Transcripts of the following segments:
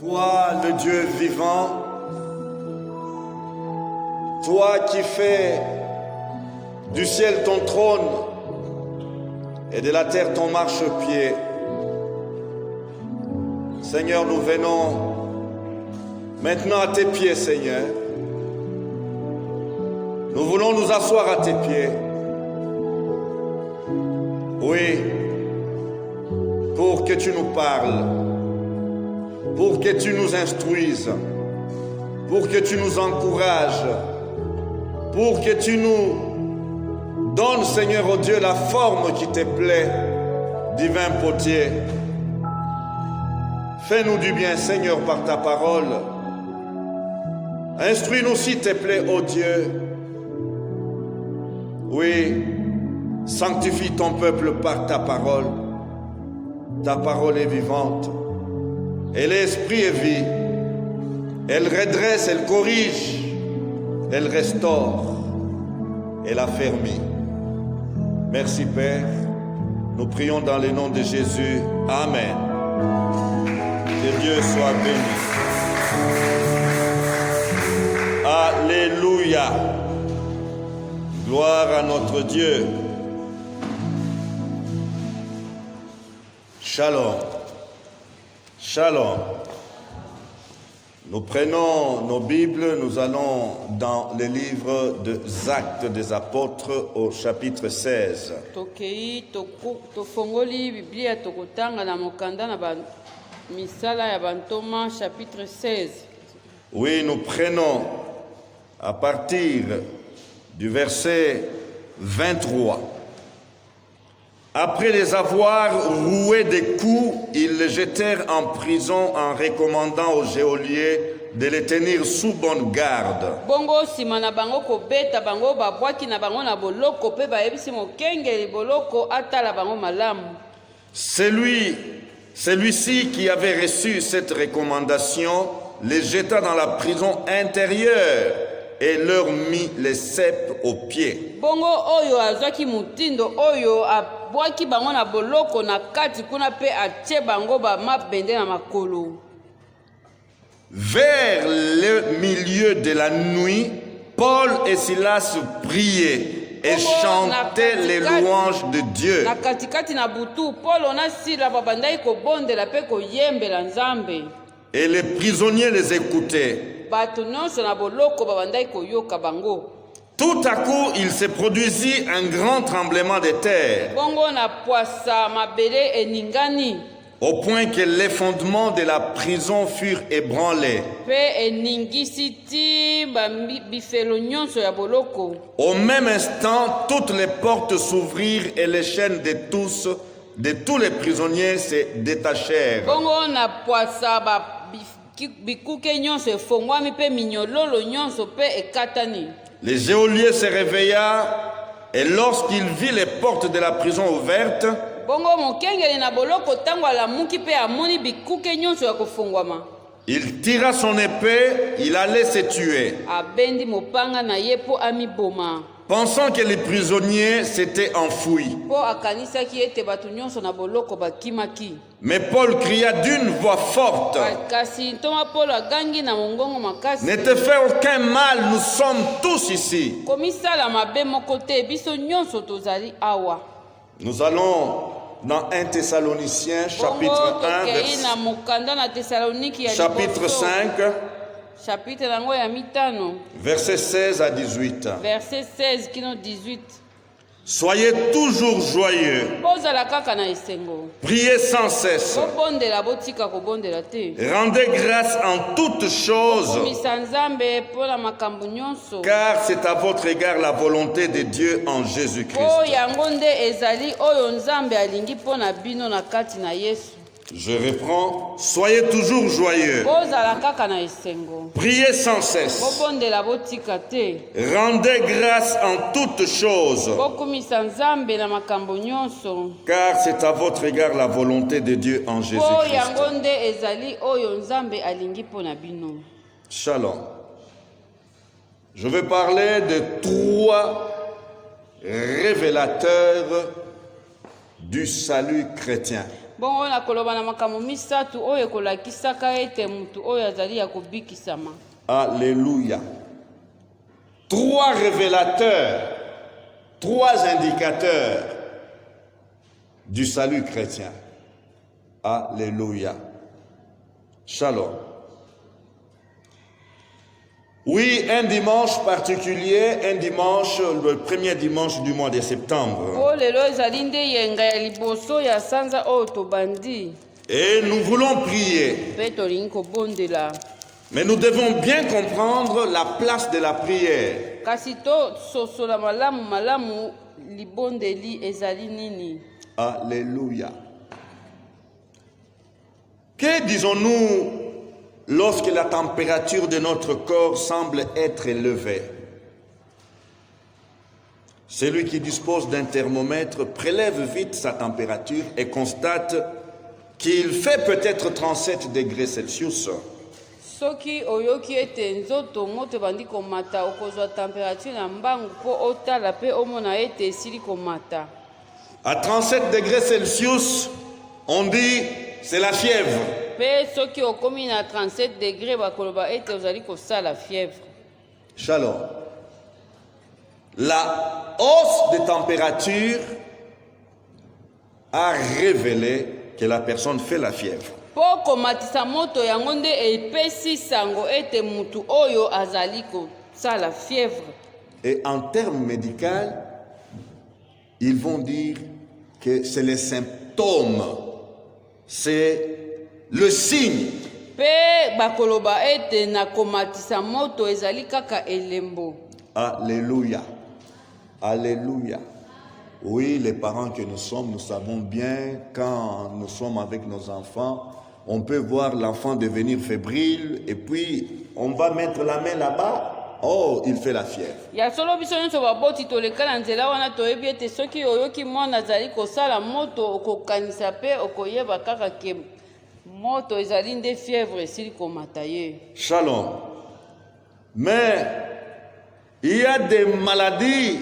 Toi, le Dieu vivant, toi qui fais du ciel ton trône et de la terre ton marchepied, Seigneur, nous venons maintenant à tes pieds, Seigneur. Nous voulons nous asseoir à tes pieds. Oui, pour que tu nous parles, pour que tu nous instruises, pour que tu nous encourages, pour que tu nous donnes, Seigneur, oh Dieu, la forme qui te plaît, divin potier. Fais-nous du bien, Seigneur, par ta parole. Instruis-nous s'il te plaît, ô Dieu. Oui, sanctifie ton peuple par ta parole. Ta parole est vivante. Elle est esprit et vie. Elle redresse, elle corrige, elle restaure, elle affermit. Merci Père. Nous prions dans le nom de Jésus. Amen. Que Dieu soit béni. Alléluia. Gloire à notre Dieu. Shalom. Shalom. Nous prenons nos Bibles, nous allons dans le livre des Actes des Apôtres au chapitre 16. Chapitre 16. Oui, nous prenons à partir du verset 23. Après les avoir roués des coups, ils les jetèrent en prison en recommandant aux geôliers de les tenir sous bonne garde. Bongo simana bango ko beta bango babwaki na bango na boloko pe bayebisi mokengeli boloko atala bango malamu. Celui-ci qui avait reçu cette recommandation les jeta dans la prison intérieure et leur mit les cèpes aux pieds. Bongo oyo azwaki mutindo oyo abwaki bango na boloko na kati kuna pe atie bango ba mabende na makolo. Vers le milieu de la nuit, Paul et Silas priaient et chantaient les louanges de Dieu. Na katikati na butu Paul na Sila babandai ko bondela pe ko yembela Nzambe. Et les prisonniers les écoutaient. Tout à coup, il se produisit un grand tremblement de terre, au point que les fondements de la prison furent ébranlés. Au même instant, toutes les portes s'ouvrirent et les chaînes de tous les prisonniers se détachèrent. Les geôliers se réveilla et lorsqu'il vit les portes de la prison ouvertes, il tira son épée, il allait se tuer, pensant que les prisonniers s'étaient enfouis. Mais Paul cria d'une voix forte, ne te fais aucun mal, nous sommes tous ici. Nous allons dans 1 Thessaloniciens chapitre 1, chapitre 5, verset 16 à 18. Verset 16 qui nous 18. Soyez toujours joyeux. Priez sans cesse. Rendez grâce en toutes choses, car c'est à votre égard la volonté de Dieu en Jésus-Christ. Je reprends. Soyez toujours joyeux. Priez sans cesse. Rendez grâce en toutes choses, car c'est à votre égard la volonté de Dieu en Jésus-Christ. Shalom. Je vais parler de 3 révélateurs du salut chrétien. bongo nakoloba na makambo misato oyo ekolakisaka ete mutu oyo azali ya kobikisama. Alléluia. 3 révélateurs, 3 indicateurs du salut chrétien. Alléluia. Shalom. Oui, un dimanche particulier, un dimanche, le premier dimanche du mois de septembre. Et nous voulons prier. Mais nous devons bien comprendre la place de la prière. Alléluia. Que disons-nous lorsque la température de notre corps semble être élevée? Celui qui dispose d'un thermomètre prélève vite sa température et constate qu'il fait peut-être 37 degrés Celsius. Soki oyoki ete nzoto moto bandi komata okozwa température na mbangu po otala pe omona ete esili komata. À 37 degrés Celsius, on dit c'est la fièvre. Pe soki okomi na 37 degrés bakoloba ete ozali kosala fièvre. Shalom. La hausse de température a révélé que la personne fait la fièvre. Po komatisa moto yango nde epesi sango ete mutu oyo azali kosala fièvre. Et en termes médicaux, ils vont dire que c'est les symptômes, c'est le signe. Pe bakoloba ete na komatisa moto ezali kaka elembo. Alléluia. Alléluia. Oui, les parents que nous sommes, nous savons bien, quand nous sommes avec nos enfants, on peut voir l'enfant devenir fébrile et puis on va mettre la main là-bas. Oh, il fait la fièvre. Ya solo biso nyonso baboti tolekala nzela wana toyebi ete soki oyoki mwana azali kosala moto okokanisa pe okoyeba kaka ke moto ezali nde fièvre esili komata ye. Shalom. Mais il y a des maladies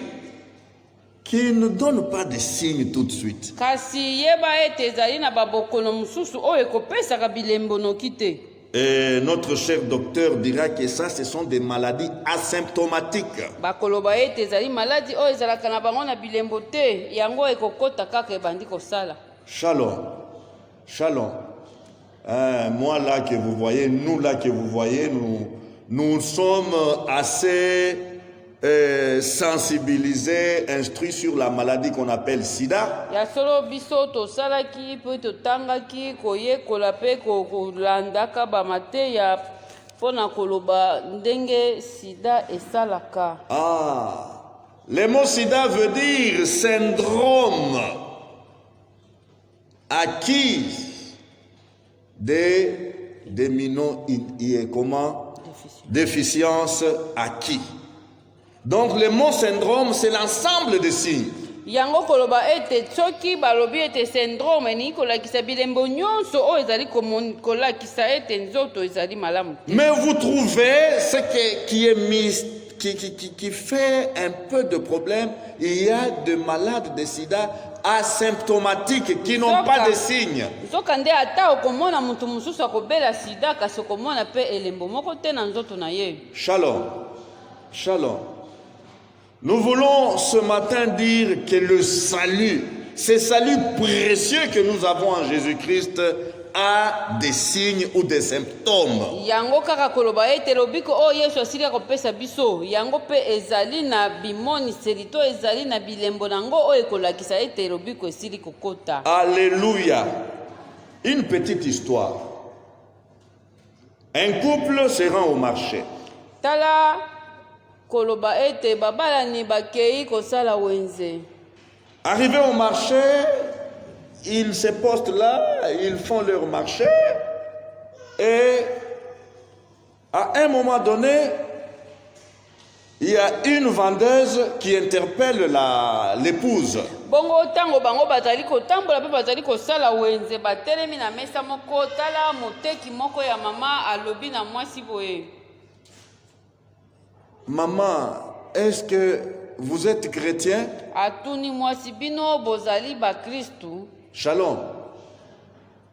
qui ne donnent pas de signes tout de suite. Kasi yeba ete ezali na babokono mususu oyo ekopesaka bilembo noki te. Et notre cher docteur dira que ça, ce sont des maladies asymptomatiques. Bakoloba ete ezali maladi oyo ezalaka na bango na bilembo te yango ekokota kaka ebandi kosala. Shalom. Shalom. Moi là que vous voyez, nous là que vous voyez, nous sommes assez sensibilisés, instruits sur la maladie qu'on appelle sida. Ya solo biso to salaki pe to tangaki koye kolape ko landaka ba mate ya pona koloba ndenge sida esalaka. Le mot sida veut dire syndrome acquis des déficience acquis. Donc le mot syndrome, c'est l'ensemble des signes. Yango koloba ete soki balobi ete syndrome ni kolakisa bilembo nyonso o ezali kolakisa ete nzoto ezali malamu. Mais vous trouvez ce qui fait un peu de problème, il y a des malades de sida asymptomatiques qui n'ont pas de signes. Zokande ata okomona mutu mususu akobela sida kasi okomona pe elembo moko te na nzoto na ye. Shalom. Shalom. Nous voulons ce matin dire que le salut, ce salut précieux que nous avons en Jésus-Christ, a des signes ou des symptômes. Yango kaka koloba ete lobiko o Yesu asili akopesa biso yango pe ezali na bimoni selito ezali na bilembo nango o ekolakisa ete lobiko esili kokota. Alléluia. Une petite histoire. Un couple se rend au marché. Tala koloba ete babala ni bakei kosala wenze. Arrivé au marché, ils se postent là, ils font leur marché et à un moment donné, il y a une vendeuse qui interpelle l'épouse. Bongo tango bango bazali kotambola pe bazali kosala wenze batelemi na mesa moko tala moteki moko ya mama alobi na mwasi boye. Maman, est-ce que vous êtes chrétien? Atuni mwasi bino bozali ba Kristu. Shalom.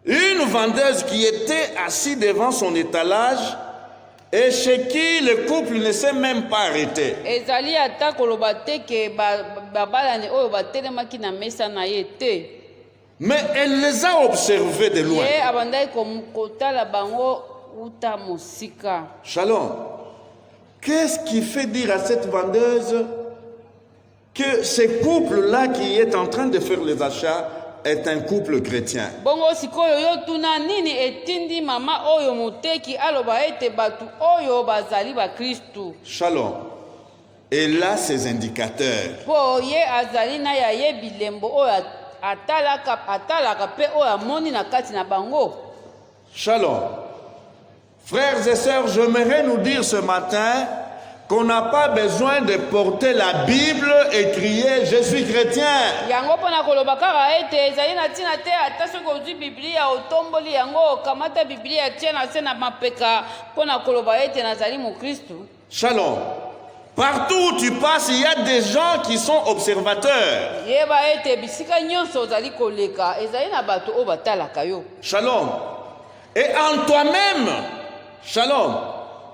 Une vendeuse qui était assise devant son étalage et chez qui le couple ne s'est même pas arrêté. ezali ata koloba te ke babalani oyo batelemaki na mesa na ye te. Mais elle les a observés de loin. ye abandaki kotala bango uta mosika. Shalom. Qu'est-ce qui fait dire à cette vendeuse que ce couple-là qui est en train de faire les achats est un couple chrétien? bongo sikoyo yo tuna nini etindi mama oyo moteki aloba ete batu oyo bazali bakristu? Shalom. Et là, ses indicateurs. mpo ye azali na ya ye bilembo oyo atalaka mpe oyo amoni na kati na bango. Shalom. Frères et sœurs, j'aimerais nous dire ce matin qu'on n'a pas besoin de porter la Bible et crier « Je suis chrétien ». yango mpona koloba kaka ete ezali na ntina te ata soki ozwi biblia otomboli yango okamata biblia tie na se na mapeka mpona koloba ete nazali mokristu. Shalom. Partout où tu passes, il y a des gens qui sont observateurs. yeba ete bisika nyonso ozali koleka ezali na bato oyo batalaka yo. Shalom. Et en toi-même, shalom,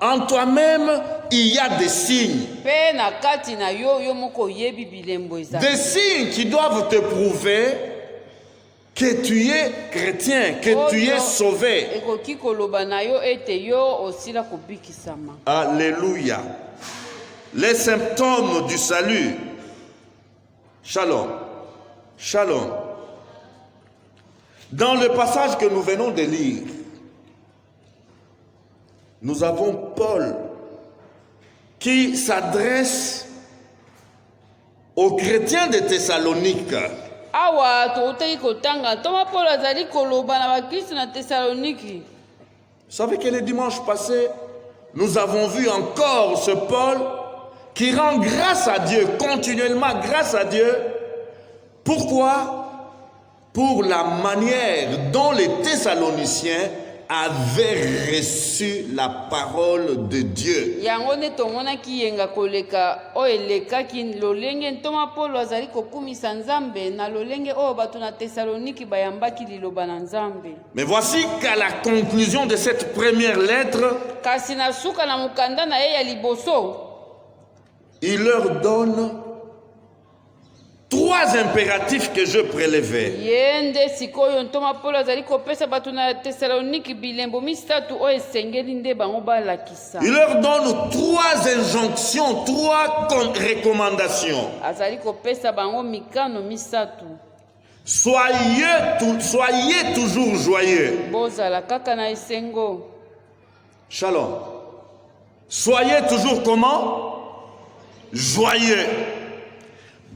en toi-même, il y a des signes. mpe na kati na yo yo moko oyebi bilembo ezali. Des signes qui doivent te prouver que tu es chrétien, que tu es sauvé. ekoki koloba na yo ete yo osila kobikisama. Alléluia. Les symptômes du salut. Shalom. Shalom. Dans le passage que nous venons de lire, nous avons Paul qui s'adresse aux chrétiens de Thessalonique. awa toutaki kotanga ntoma polo azali koloba na bakristu na Thessaloniki. Vous savez que le dimanche passé, nous avons vu encore ce Paul qui rend grâce à Dieu, continuellement grâce à Dieu. Pourquoi? Pour la manière dont les Thessaloniciens avaient reçu la parole de Dieu. yango nde tomonaki yenga koleka oyo elekaki lolenge ntoma polo azali kokumisa nzambe na lolenge oyo bato na Thessaloniki bayambaki liloba na nzambe. Mais voici qu'à la conclusion de cette première lettre, kasi na suka na mokanda na ye ya liboso il leur donne trois impératifs que je prélevais. ye nde sikoyo ntoma polo azali kopesa bato na Thessaloniki bilembo misato oyo esengeli nde bango balakisa. Il leur donne trois injonctions, trois recommandations. azali kopesa bango mikano misato. Soyez toujours joyeux. bozala kaka na esengo. Shalom. Soyez toujours comment? Joyeux.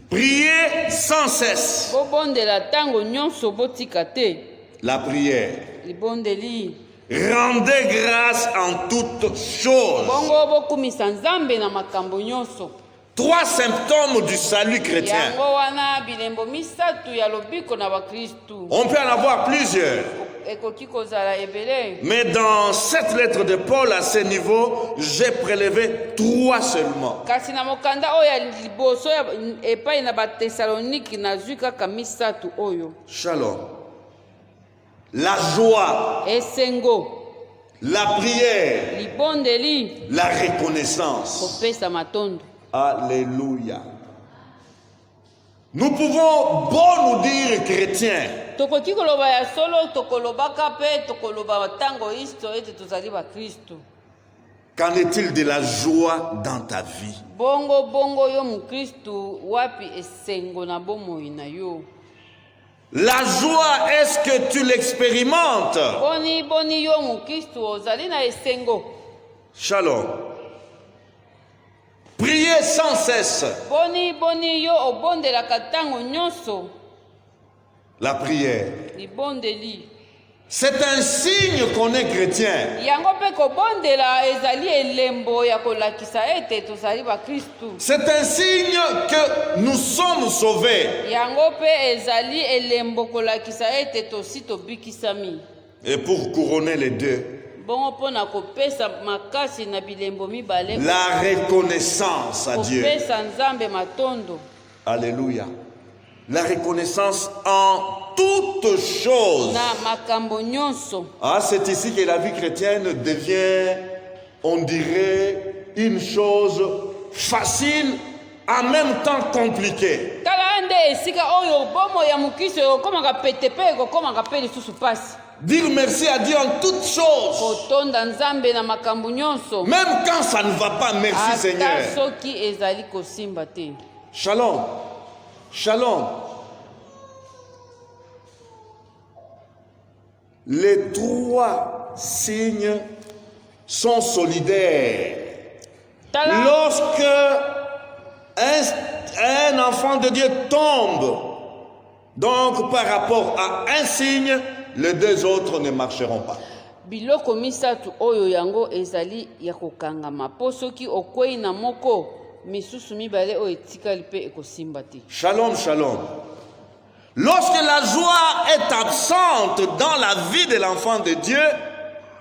Priez sans cesse. bobondela ntango nyonso botika te. La prière. libondeli. Rendez grâce en toutes choses. bongo bokumisa nzambe na makambo nyonso. Trois symptômes du salut chrétien. yango wana bilembo misato ya lobiko na bakristu. On peut en avoir plusieurs. ekoki kozala ebele. Mais dans cette lettre de Paul, à ce niveau, j'ai prélevé trois seulement. kasi na mokanda oyo ya liboso epai na batesaloniki nazwi kaka misato oyo. Shalom. La joie, esengo. la prière, libondeli. la reconnaissance. kopesa matondo. Alléluia. Nous pouvons bon nous dire chrétiens, tokoki koloba ya solo tokolobaka mpe tokoloba ntango isto ete tozali bakristu. qu'en est-il de la joie dans ta vie? bongo yo mokristu wapi esengo na bomoi na yo? La joie, est-ce que tu l'expérimentes? boni yo mokristu ozali na esengo? Shalom. Priez sans cesse. boni yo obondelaka ntango nyonso. La prière. libondeli. C'est un signe qu'on est chrétien. yango mpe kobondela ezali elembo ya kolakisa ete tozali bakristu. C'est un signe que nous sommes sauvés. yango mpe ezali elembo kolakisa ete tosi tobikisami. Et pour couronner les deux, bongo mpona kopesa makasi na bilembo mibale. la reconnaissance à Dieu. kopesa nzambe matondo. Alléluia. La reconnaissance en toutes choses. na makambo nyonso. Ah, c'est ici que la vie chrétienne devient, on dirait, une chose facile, en même temps compliquée. Tala nde esika oyo bomo ya mukristo ekomaka pete mpe ekokomaka mpe lisusu pasi. Dire merci à Dieu en toutes choses. Kotonda nzambe na makambo nyonso. Même quand ça ne va pas, merci Seigneur. Ata soki ezali kosimba te. Shalom. Shalom. Les trois signes sont solidaires. Tala Lorsque un enfant de Dieu tombe, donc par rapport à un signe, les deux autres ne marcheront pas. biloko misatu oyo yango ezali ya kokangama po soki okwei na moko misusu mibale oyo etikali mpe ekosimba te. Shalom, shalom. Lorsque la joie est absente dans la vie de l'enfant de Dieu,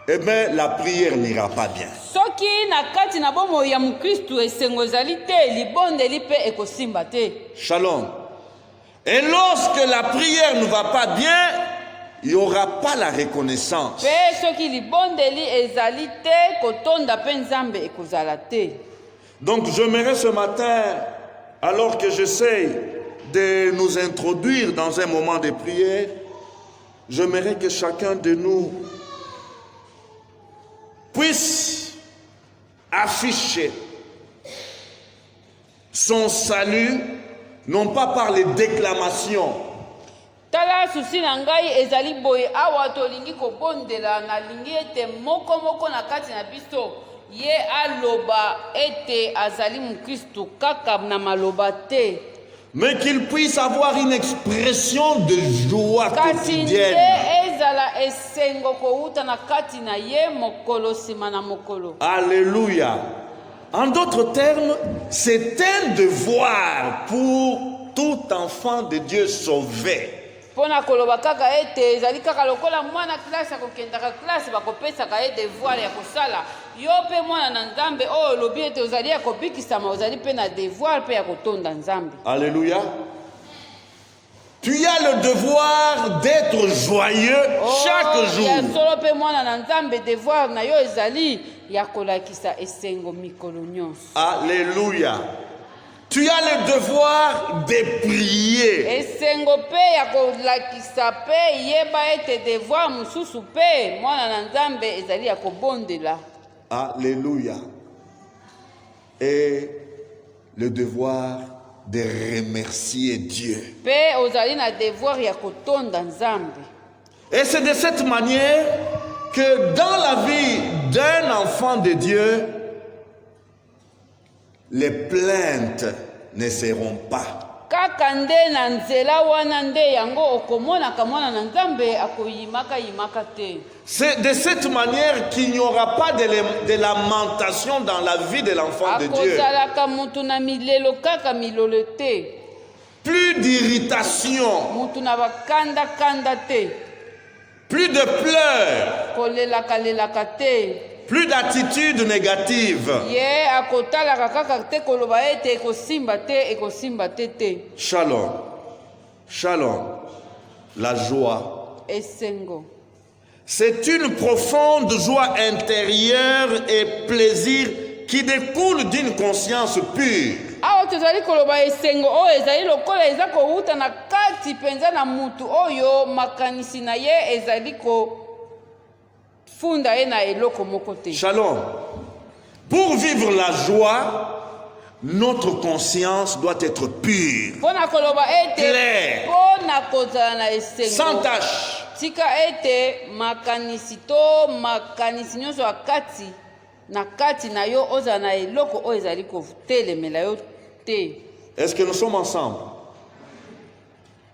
eh bien, la prière n'ira pas bien. Soki na kati na bomo ya mukristu esengo ezali te libondeli mpe ekosimba te. Shalom. Et lorsque la prière ne va pas bien, il n'y aura pas la reconnaissance. Mpe soki libondeli ezali te kotonda mpe nzambe ekozala te. Donc j'aimerais ce matin, alors que j'essaye de nous introduire dans un moment de prière, j'aimerais que chacun de nous puisse afficher son salut, non pas par les déclamations, Tala susi na ngai ezali boye awa tolingi kobondela na lingi ete moko na kati na biso ye aloba ete azali mukristu kaka na maloba te. mais qu'il puisse avoir une expression de joie Kasi nde quotidienne. ezala esengo kouta na kati na ye mokolo sima na mokolo. Alléluia. En d'autres termes, c'est un devoir pour tout enfant de Dieu sauvé. Pona koloba kaka ete ezali kaka lokola mwana klase akokendaka klase bakopesaka ye devoir ya kosala. Yo pe mwana na nzambe oyo lobi ete ozali ya kobikisama ozali pe na devoir pe ya kotonda nzambe. Alléluia. Tu as le devoir d'être joyeux chaque jour. Ya solo pe mwana na nzambe devoir na yo ezali ya kolakisa esengo mikolo nyonso. Alléluia. Tu as le devoir de prier. Esengo pe ya kolakisa pe yeba ete devoir mususu pe mwana na nzambe ezali ya kobondela. Alléluia. Et le devoir de remercier Dieu. Pe ozali na devoir ya kotonda nzambe. Et c'est de cette manière que dans la vie d'un enfant de Dieu, les plaintes ne seront pas. Kaka nde na nzela wana nde yango okomonaka mwana na nzambe akoyimaka yimaka te. C'est de cette manière qu'il n'y aura pas de lamentation dans la vie de l'enfant de Dieu. Akozalaka mutu na milelo kaka milolo te. Plus d'irritation, Mutu na bakanda kanda te. plus de pleurs, Kolelaka lelaka te. plus d'attitudes négatives. Ye akotalaka kaka te koloba ete ekosimba te te. Shalom. Shalom. La joie. Esengo. C'est une profonde joie intérieure et plaisir qui découle d'une conscience pure. Awa tozali koloba esengo oyo ezali lokola eza kowuta na kati penza na mutu oyo makanisi na ye ezali funda ye na eloko moko te. Shalom. Pour vivre la joie, notre conscience doit être pure, Pona koloba ete claire, pona kozala na esengo sans tache. tika ete makanisi nyonso ya kati na kati na yo ozala na eloko oyo ezali kotelemela yo te. Est-ce que nous sommes ensemble?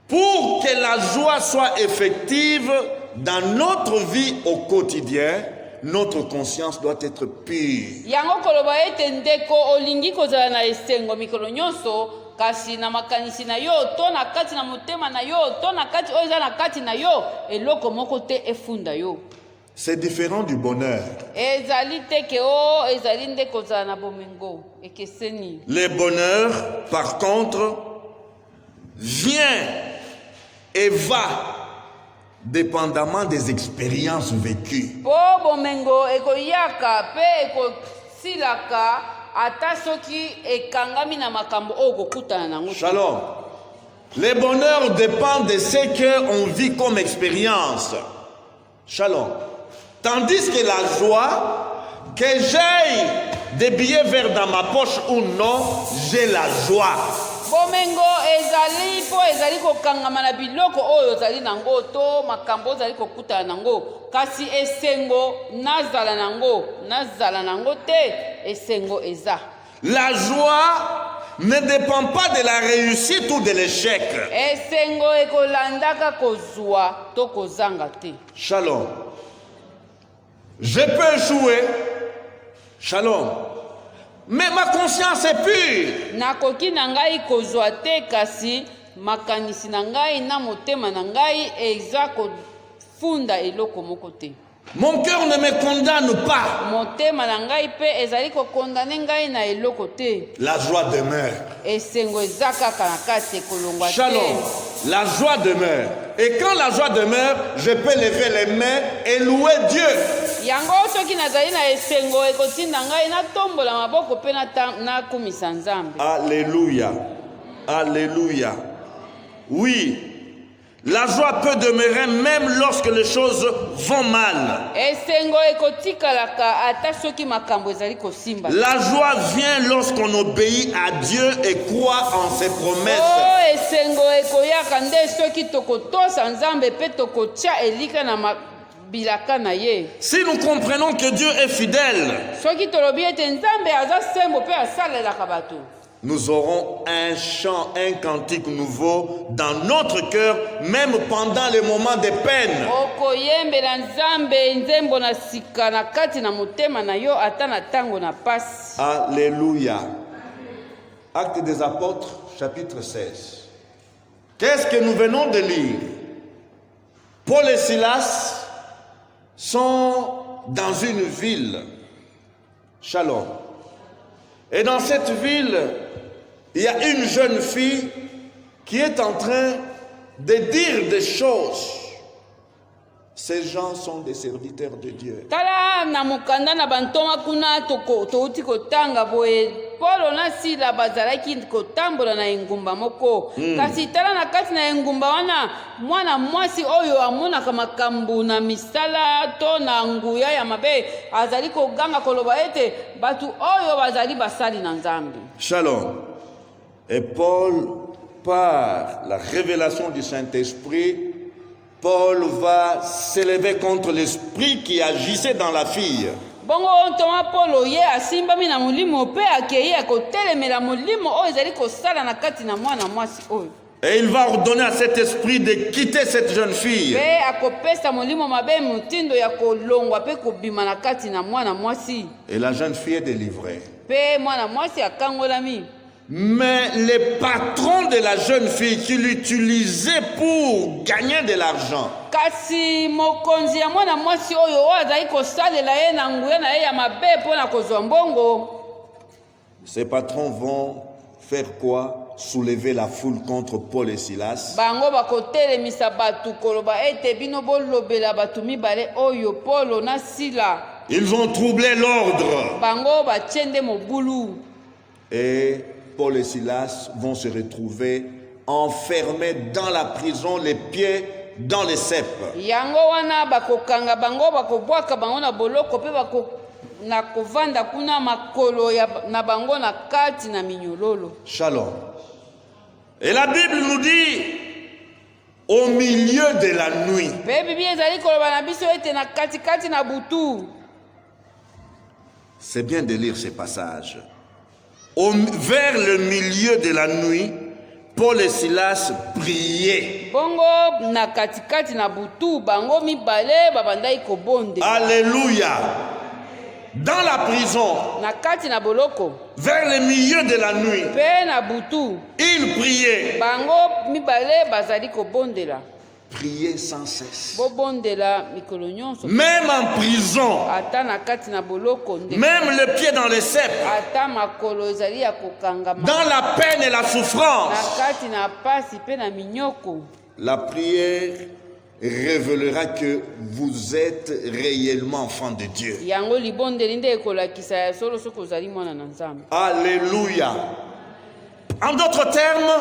Pour que la joie soit effective dans notre vie au quotidien, notre conscience doit être pure. Yango koloba ete ndeko olingi kozala na esengo mikolo nyonso kasi na makanisi na yo to na kati na motema na yo to na kati oyo eza na kati na yo eloko moko te efunda yo. C'est différent du bonheur. Ezali te ke o ezali nde kozala na bomengo ekeseni. Le bonheur, par contre, vient et va dépendamment des expériences vécues. po bomengo ekoyaka pe ekosilaka ata soki ekangami na makambo oyo kokutana nango. Shalom. Les bonheurs dépendent de ce qu'on vit comme expérience. Shalom. Tandis que la joie, que j'aille des billets verts dans ma poche ou non, j'ai la joie. Bomengo ezali po ezali kokangama na biloko oyo ezali nango to makambo ezali kokutana nango, kasi esengo nazala nango te, esengo eza. La joie ne dépend pas de la réussite ou de l'échec. Esengo ekolandaka kozwa to kozanga te. Shalom. Je peux échouer. Shalom. Mais ma conscience est pure. Nakoki na ngai kozwa te, kasi makanisi na ngai na motema na ngai eza kofunda eloko moko te. Mon cœur ne me condamne pas. Motema na ngai pe ezali kokondane ngai na eloko te. La joie demeure. Esengo eza kaka na kati ekolongwa te. Shalom. La joie demeure. Et quand la joie demeure, je peux lever les mains et louer Dieu. Yango soki nazali na esengo ekotinda ngai natombola maboko pe nakumisa Nzambe. Alléluia. Alléluia. Oui. La joie peut demeurer même lorsque les choses vont mal. Esengo ekotikalaka ata soki makambo ezali kosimba. La joie vient lorsqu'on obéit à Dieu et croit en ses promesses. Oh, esengo ekoyaka nde soki tokotosa Nzambe pe tokotia elika na bilaka na ye. Si nous comprenons que Dieu est fidèle, soki tolobi ete Nzambe aza sembo pe asalelaka bato, nous aurons un chant, un cantique nouveau dans notre cœur, même pendant les moments de peine. okoyembela Nzambe nzembo na sika na kati na motema na yo ata na tango na pasi. Alléluia. Actes des Apôtres, chapitre 16. Qu'est-ce que nous venons de lire? Paul et Silas sont dans une ville. Shalom. Et dans cette ville, il y a une jeune fille qui est en train de dire des choses. Ces gens sont des serviteurs de Dieu. Tala na mukanda na bantoma kuna touti kotanga boye Paulo na Sila bazalaki kotambola na engumba moko. Kasi tala na kati na engumba wana mwana mwasi oyo amonaka makambo na misala to na nguya ya mabe azali koganga koloba ete batu oyo bazali basali na Nzambe. Shalom. Et Paul, par la révélation du Saint-Esprit, Paul va s'élever contre l'esprit qui agissait dans la fille. Bongo ntoma Paulo ye asimbami na mulimo pe akei akotelemela mulimo oyo ezali kosala na kati na mwana mwasi oyo. Et il va ordonner à cet esprit de quitter cette jeune fille. Pe akopesa mulimo mabe mutindo ya kolongwa pe kobima na kati na mwana mwasi. Et la jeune fille est délivrée. Pe mwana mwasi akangolami. Mais les patrons de la jeune fille qui l'utilisaient pour gagner de l'argent, kasi mokonzi ya mwana mwasi oyo azali kosalela ye na nguya na ye ya mabe mpona kozwa mbongo, ces patrons vont faire quoi? Soulever la foule contre Paul et Silas. bango bakotelemisa batu koloba ete bino bolobela batu mibale oyo Paulo na Sila. Ils vont troubler l'ordre. Bango batiende mobulu. Et Paul et Silas vont se retrouver enfermés dans la prison, les pieds dans les ceps. Yango wana bakokanga bango bakobwaka bango na boloko pe na kovanda kuna makolo ya na bango na kati na minyololo. Shalom. Et la Bible nous dit au milieu de la nuit. Pe Bible ezali koloba na biso ete na kati kati na butu. C'est bien de lire ces passages. Vers le milieu de la nuit, Paul et Silas priaient. Bongo na katikati na butu bango mibale babandai kobonde. Alléluia. Dans la prison, Na kati na boloko. vers le milieu de la nuit, Pe na butu ils priaient. bango mibale bazali kobondela. Priaient sans cesse. Bobondela mikolo nyonso. Même en prison, Ata na kati na boloko nde. même le pied dans les ceps, Ata makolo ezali ya kokangama. dans la peine et la Na souffrance, kati na pasi pe na minyoko. la prière révélera que vous êtes réellement enfant de Dieu. yango libondeli nde ekolakisa ya solo soki ozali mwana na nzambe. Alléluia. En d'autres termes,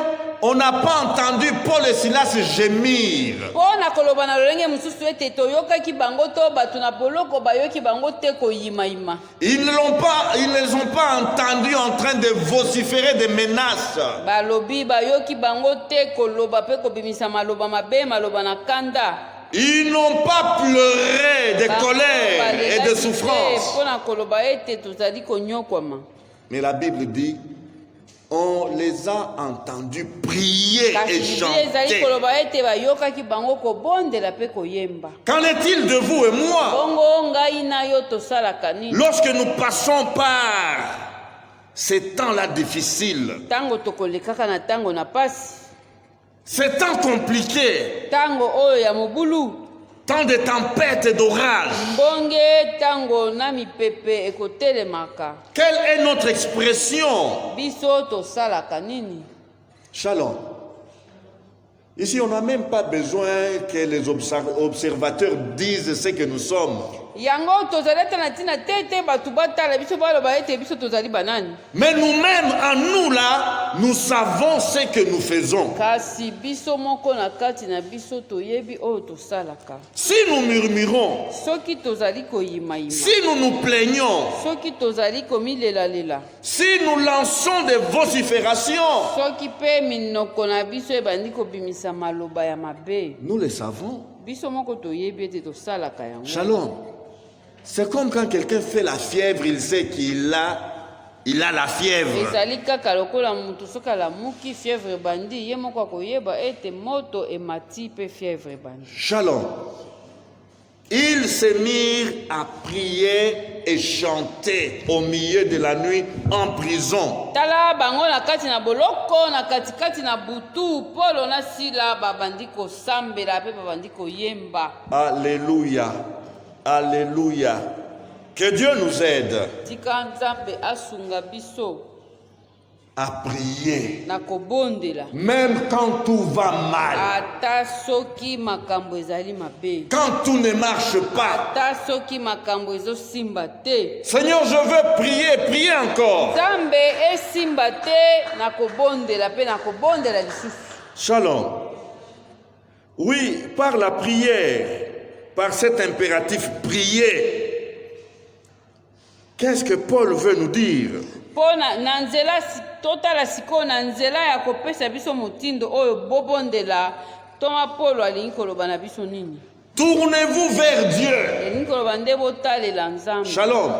on n'a pas entendu Paul et Silas gémir. mpo na koloba na lolenge mosusu ete toyokaki bango to bato na boloko bayoki bango te koyimayima. Ils ne les ont pas entendus en train de vociférer des menaces. balobi bayoki bango te koloba mpe kobimisa maloba mabe maloba na kanda. Ils n'ont pas pleuré de colère et de souffrance. mpo na koloba ete tozali konyokwama. Mais la Bible dit, on les a entendus prier et chanter. koloba ete bayokaki bango kobondela mpe koyemba. Qu'en est-il de vous et moi? bongo ngai na yo tosalaka nini? Lorsque nous passons par ces temps-là difficiles, ntango tokolekaka na ntango na pasi, ces temps compliqués, ntango oyo ya mobulu, temps de tempêtes et d'orages, mbonge ntango na mipepe ekotelemaka, quelle est notre expression? biso tosalaka nini? Shalom. Ici, on n'a même pas besoin que les observateurs disent ce que nous sommes. yango tozali ata na ntina te te bato batala biso baloba ete biso tozali banani. Mais nous-mêmes, en nous là, nous savons ce que nous faisons. kasi biso moko na kati na biso toyebi oyo tosalaka. Si nous murmurons, soki tozali koyimayima, si nous nous plaignons, soki tozali komilelalela, si nous lançons des vociférations, soki mpe minoko na biso ebandi kobimisa maloba ya mabe, nous le savons. biso moko toyebi ete tosalaka yango. Shalom. C'est comme quand quelqu'un fait la fièvre, il sait qu'il a la fièvre. ezali kaka lokola mutu soki alamuki fièvre ebandi ye moko akoyeba ete moto emati mpe fièvre ebandi. Shalom. Ils se mirent à prier et chanter au milieu de la nuit en prison. tala bango na kati na boloko na katikati na butu polo na sila babandi kosambela mpe babandi koyemba. Alléluia. Alléluia. Que Dieu nous aide tika nzambe asunga biso à prier. na kobondela Même quand tout va mal. ata soki makambo ezali mabe, Quand tout ne marche pas. ata soki makambo ezosimba te, Seigneur, je veux prier, prier encore. nzambe esimba te na kobondela mpe na kobondela lisusu. Shalom. Oui, par la prière, par cet impératif prier, qu'est-ce que Paul veut nous dire? mpo na nzela totala sikoyo na nzela ya kopesa biso motindo oyo bobondela toma polo alingi koloba na biso nini? Tournez-vous vers Dieu. elingi koloba nde botalela nzambe. Shalom.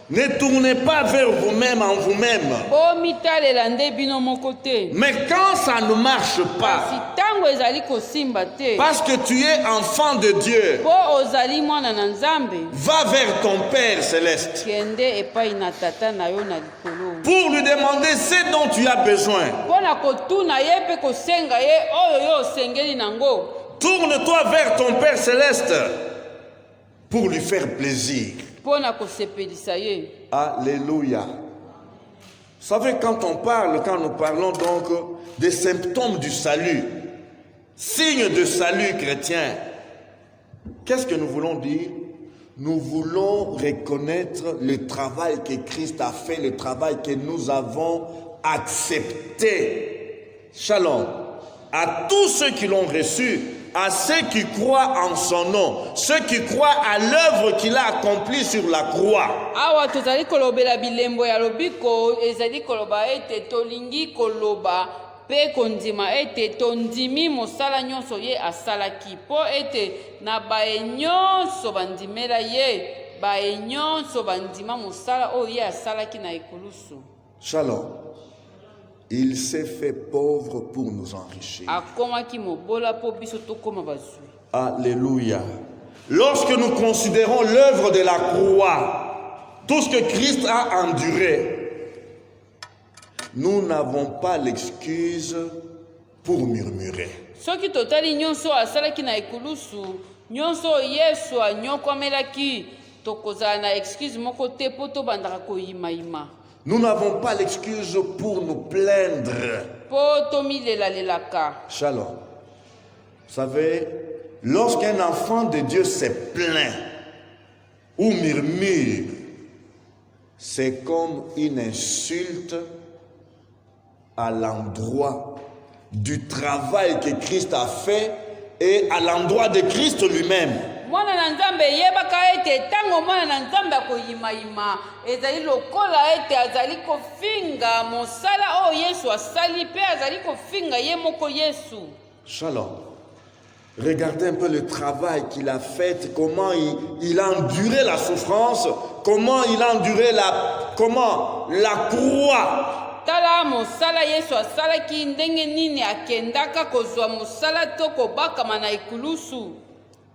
Ne tournez pas vers vous-même en vous-même. bomitalela nde bino moko te. Mais quand ça ne marche kasi pas, ntango ezali kosimba te, parce que tu es enfant de Dieu, mpo ozali mwana na nzambe, va vers ton Père céleste kende epai na tata na yo na likolo pour lui demander ce dont tu as besoin. mpo na kotuna ye mpe kosenga ye oyo yo osengeli nango. Tourne-toi vers ton Père céleste pour lui faire plaisir. mpo na kosepelisa ye. Alléluia. Vous savez, quand nous parlons donc des symptômes du salut, signes de salut chrétien, qu'est-ce que nous voulons dire? Nous voulons reconnaître le travail que Christ a fait, le travail que nous avons accepté. Shalom. À tous ceux qui l'ont reçu, à ceux qui croient en son nom, ceux qui croient à l'œuvre qu'il a accomplie sur la croix. awa tozali kolobela bilembo ya lobiko ezali koloba ete tolingi koloba mpe kondima ete tondimi mosala nyonso ye asalaki mpo ete na baye nyonso bandimela ye, baye nyonso bandima mosala oyo ye asalaki na ekulusu. Shalom. Il s'est fait pauvre pour nous enrichir. akomaki mobola mpo biso tokoma bazwi. Alléluia. Lorsque nous considérons l'œuvre de la croix, tout ce que Christ a enduré, nous n'avons pas l'excuse pour murmurer. soki totali nyonso asalaki na ekulusu, nyonso yesu anyokwamelaki, tokozala na excuse moko te mpo tobandaka koyimayima. Nous n'avons pas l'excuse pour nous plaindre. mpo tomilelalelaka. Shalom. Vous savez, lorsqu'un enfant de Dieu se plaint ou murmure, c'est comme une insulte à l'endroit du travail que Christ a fait et à l'endroit de Christ lui-même. Mwana na nzambe yebaka ete tango mwana na nzambe akoyimayima ezali lokola ete azali kofinga mosala oyo Yesu asali pe azali kofinga ye moko Yesu. Shalom. Regardez un peu le travail qu'il a fait, comment il a enduré la souffrance, comment il a enduré la croix. Tala mosala Yesu asalaki ndenge nini akendaka kozwa mosala to kobakama na ekulusu.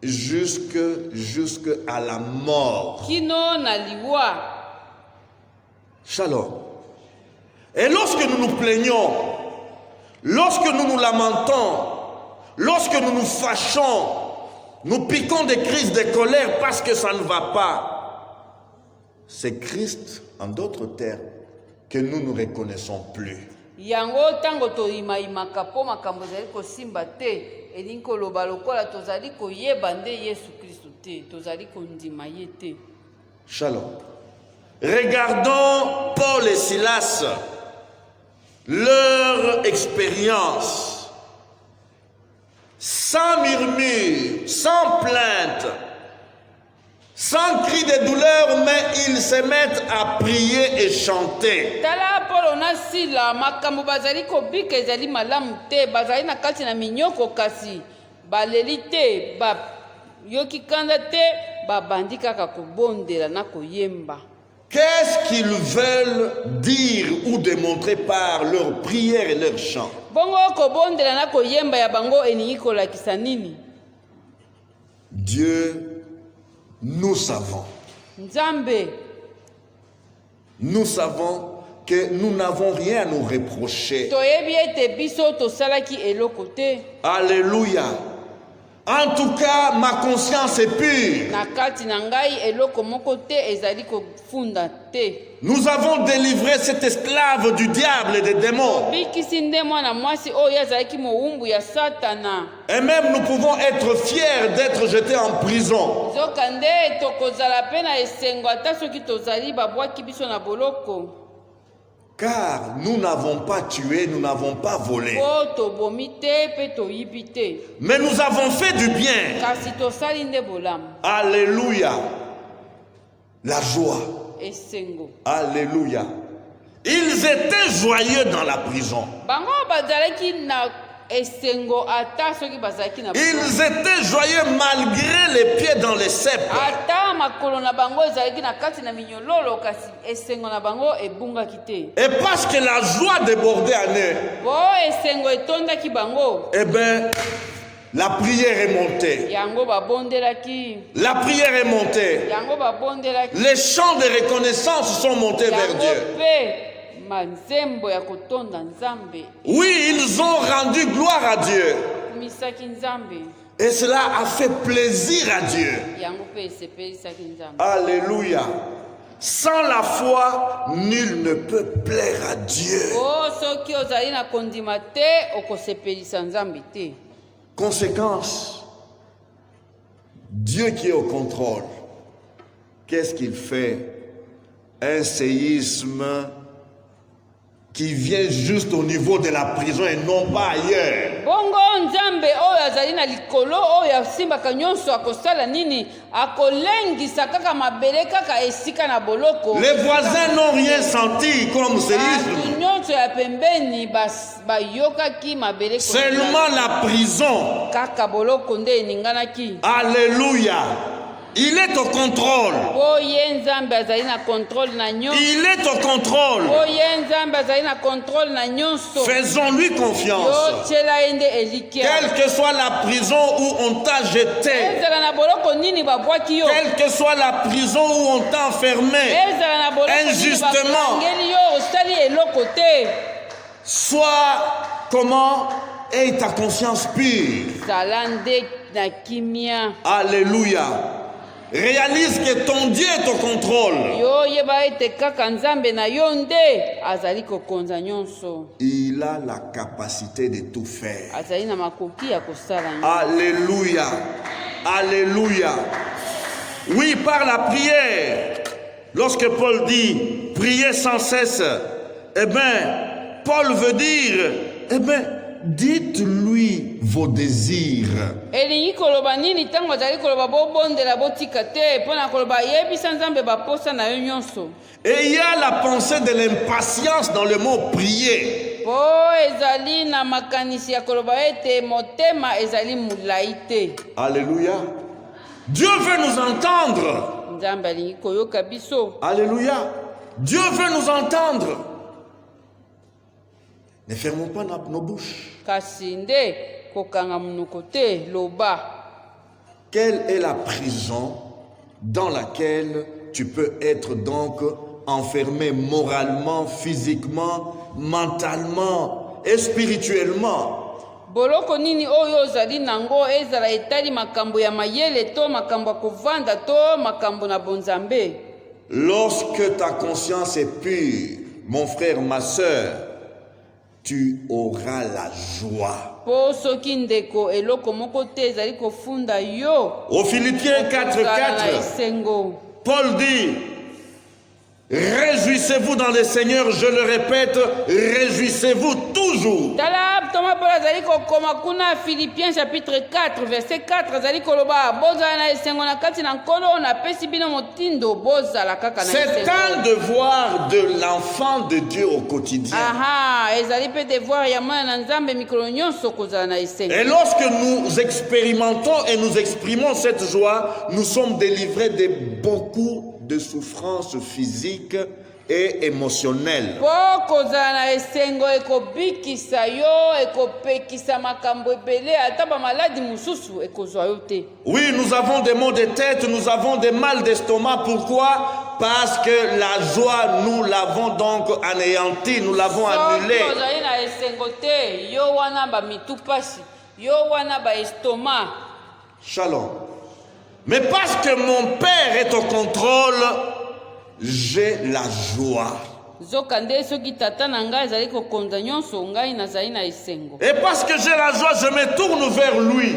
Jusque à la mort. Kino na liwa. Shalom. Et lorsque nous nous plaignons, lorsque nous nous lamentons, lorsque nous nous fâchons, nous piquons des crises de colère parce que ça ne va pas, c'est Christ, en d'autres termes, que nous ne reconnaissons plus. Yango tango to imaimaka po makambo ezali kosimba te elingi koloba lokola tozali koyeba nde Yesu Kristo te tozali kondima ye te. Shalom. Regardons Paul et Silas, leur expérience, sans murmure, sans plainte, sans cri de douleur, mais ils se mettent à prier et chanter. Tala Paul na Sila makambo bazali kobika ezali malamu te bazali na kati na minyoko kasi baleli te ba yoki kanda te babandi kaka kobondela na koyemba. Qu'est-ce qu'ils veulent dire ou démontrer par leurs prières et leurs chants? Bongo kobondela na koyemba ya bango eningi kolakisa nini? Dieu, nous savons. Nzambe. Nous savons que nous n'avons rien à nous reprocher. Toyebi ete biso tosalaki eloko te. Alléluia. En tout cas, ma conscience est pure. Na kati na ngai eloko moko te ezali kofunda te. Nous avons délivré cet esclave du diable et des démons. Bikisi nde mwana mwasi oyo azalaki mowumbu ya Satana. Et même nous pouvons être fiers d'être jetés en prison. Zoka nde tokozala pe na esengo ata soki tozali babwaki biso na boloko. Car nous n'avons pas tué, nous n'avons pas volé. Po tobomi te pe toyibi te. Mais nous avons fait du bien. Kasi tosali nde bolamu. Alléluia. La joie. Esengo. Alléluia. Ils étaient joyeux dans la prison. Bango bazalaki na esengo ata soki bazalaki na Ils étaient joyeux malgré les pieds dans les ceps. ata makolo na bango ezalaki na kati na minyololo kasi esengo na bango ebungaki te. Et parce que la joie débordait en eux, Po esengo etondaki bango. eh bien, la prière est montée. Yango babondelaki. La prière est montée. Yango babondelaki. Les chants de reconnaissance sont montés vers Yango Dieu. pe manzembo ya kotonda Nzambe. Oui, ils ont rendu gloire à Dieu. Kumisaki Nzambe. Et cela a fait plaisir à Dieu. Yango pe esepelisaki Nzambe. Alléluia. Sans la foi, nul ne peut plaire à Dieu. Oh, soki ozali na kondima te okosepelisa Nzambe te. Conséquence, Dieu qui est au contrôle, qu'est-ce qu'il fait? Un séisme qui vient juste au niveau de la prison et non pas ailleurs. Bongo Nzambe oyo azali na likolo oyo asimbaka nyonso akosala nini akolengisa kaka mabele kaka esika na boloko. Les voisins n'ont rien senti comme séisme. Nyonso ya pembeni bayokaki mabele. Seulement la prison. Kaka boloko nde eninganaki. Alléluia. Il est au contrôle. Oye Nzambe azali na contrôle na nyonso. Il est au contrôle. Oye Nzambe azali na contrôle na nyonso. Faisons-lui confiance. Yo tshela ende elikia. Quelle que soit la prison où on t'a jeté, ezala na boloko nini babwaki yo. quelle que soit la prison où on t'a enfermé, ezala na boloko injustement, ngeli yo osali eloko te. soit comment est ta conscience pure. Zala nde na kimia. Alléluia. Réalise que ton Dieu est au contrôle. Yo yeba ete kaka Nzambe na yo nde azali kokonza nyonso. Il il a la capacité de tout faire. azali na makoki ya kosala nyonso. Alléluia. Alléluia. Oui, par la prière. Lorsque Paul dit priez sans cesse, eh bien, Paul veut dire, eh bien, dites-lui vos désirs. elingi koloba nini ntango azali koloba bobondela botika te mpo na koloba yebisa nzambe baposa na yo nyonso. Et il y a la pensée de l'impatience dans le mot prier. Po ezali na makanisi ya koloba ete motema ezali molai te. Alléluia. Dieu veut nous entendre. Nzambe alingi koyoka biso. Alléluia. Dieu veut nous entendre. Ne fermons pas nos bouches. Kasi nde kokanga monoko te loba. Quelle est la prison dans laquelle tu peux être donc enfermé moralement, physiquement, mentalement et spirituellement? Boloko nini oyo ozali nango ezala etali makambo ya mayele to makambo ya kovanda to makambo na bonzambe? Lorsque ta conscience est pure, mon frère, ma sœur, tu auras la joie. Po soki ndeko eloko moko te ezali kofunda yo. Aux Philippiens 4:4, Paul dit, réjouissez-vous dans le Seigneur, je le répète, réjouissez-vous toujours. Tala toma Paul azali kokoma kuna Philippiens chapitre 4 verset 4 azali koloba bozala na esengo na kati na nkolo na pesi bino motindo bozala kaka na esengo. C'est un devoir de l'enfant de Dieu au quotidien. Aha, ezali pe devoir ya mwana na nzambe mikolo nyonso kozala na esengo. Et lorsque nous expérimentons et nous exprimons cette joie, nous sommes délivrés de beaucoup de souffrances physiques et émotionnelles. Po kozala na esengo ekobikisa yo ekopekisa makambo ebele ata ba maladi mususu ekozwa yo te. Oui, nous avons des maux de tête, nous avons des mal d'estomac. Pourquoi? Parce que la joie, nous l'avons donc anéantie, nous l'avons annulée. Kozali na esengo te yo wana ba mitu pasi yo wana ba estomac. Shalom. Mais parce que mon Père est au contrôle, j'ai la joie. Zokande soki tata na ngai ezali kokonza nyonso ngai nazali na esengo. Et parce que j'ai la joie, je me tourne vers lui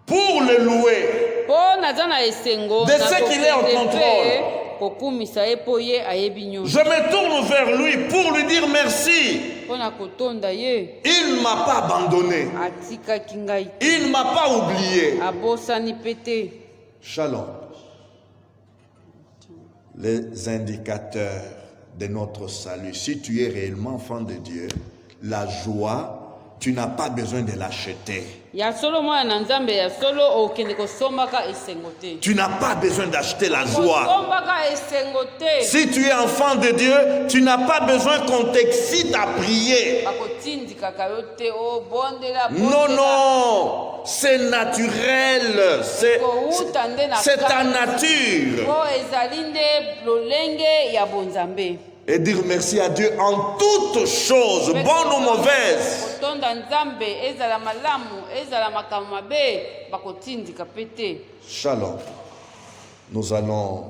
pour le louer. Po naza na esengo De ce qu'il est en contrôle. kokumisa ye po ye ayebi nyonso. Je me tourne vers lui pour lui dire merci. Po na kotonda ye. Il ne m'a pas abandonné. Atikaki ngai. Il ne m'a pas oublié. Abosani pete. Shalom. Les indicateurs de notre salut. Si tu es réellement enfant de Dieu, la joie, tu n'as pas besoin de l'acheter. Ya solo mwana na nzambe ya solo okende kosombaka esengo te. Tu n'as pas besoin d'acheter la joie. Kosombaka esengo te. Si tu es enfant de Dieu, tu n'as pas besoin qu'on t'excite à prier. Bakotindikaka yo te o bondela. Non, non, c'est naturel, c'est ta nature. Po ezali nde lolenge ya bonzambe. Et dire merci à Dieu en toutes choses, bonnes ou mauvaises. Shalom. Nous allons